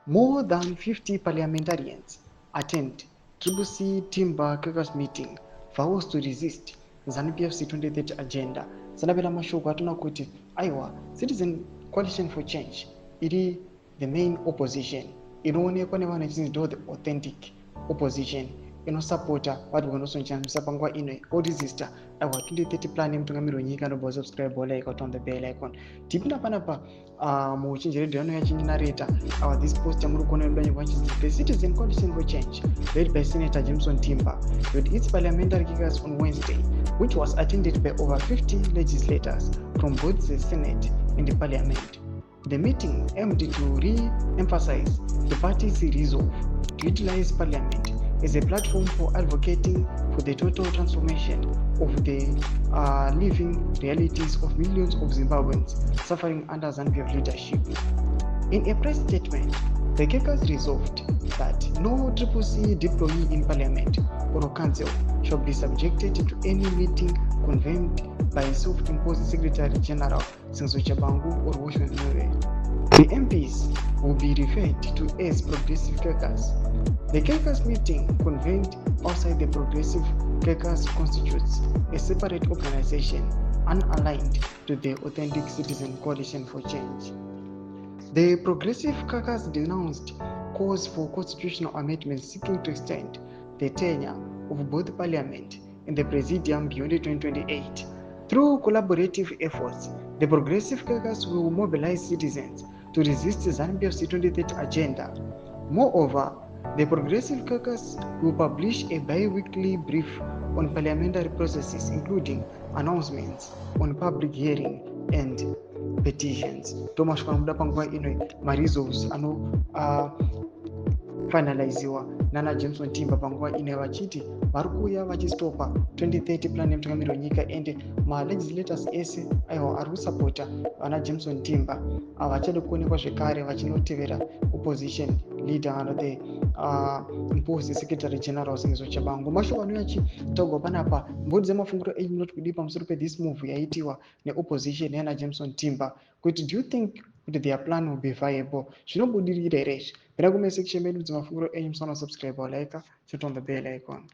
More than 50 parliamentarians attend CCC Timber Caucus meeting vows to resist ZANU-PF 2030 agenda. Sanapera mashoko atona kuti aiwa Citizen Coalition for Change iri the main opposition inoonekwa nevanhu vachinzi ndo the authentic opposition inosapota vanhu vanosonchamisa panguva ino oresista aiwa 2030 plan yemutungamiri wenyika anobva subscribe like on the bell icon tipinda panapa muchinjeredzo yano yachinareta this post yamuri kuona inodanyirwa vachinzi the Citizen Coalition for Change led by Senator Jameson Timber held its parliamentary caucus on Wednesday, which was attended by over 50 legislators from both the Senate and the Parliament. The meeting aimed to re-emphasize the party's resolve to utilize Parliament as a platform for advocating for the total transformation of the living realities of millions of Zimbabweans suffering under ZANU-PF leadership. In a press statement, the caucus resolved that no CCC deployee in Parliament or Council shall be subjected to any meeting convened by a self-imposed Secretary General Tshabangu or The MPs will be referred to as Progressive Caucus. The caucus meeting convened outside the Progressive Caucus constitutes a separate organization unaligned to the authentic Citizen Coalition for Change. The Progressive Caucus denounced calls for constitutional amendments seeking to extend the tenure of both Parliament and the Presidium beyond 2028. Through collaborative efforts, the Progressive Caucus will mobilize citizens to resist the ZANU-PF 2030 agenda. Moreover, the Progressive Caucus will publish a bi-weekly brief on parliamentary processes, including announcements on public hearing and petitions. Thomas Kwamda panguva ino ma-resolves finaliziwa nana Jameson Timber panguva ino vachiti vari kuuya vachistopa 2030 plan yemutungamiri wenyika ende ma-legislators ese aiwa ari kusapota vana Jameson Timber vachada kuonekwa zvekare vachinotevera opposition leader the imposed Secretary General Tshabangu. Mashoko anouya achitaurwa panapa mbudzi dzemafungiro enyu munoti kudii pamusoro pe-this move yaitiwa ne-opposition yana Jameson Timber kuti do you think kuti their plan will be viable? Zvinobudirira here izvi? Pera kume section medu dzemafungiro enyu musana subscribe or like, sit on the bell icon.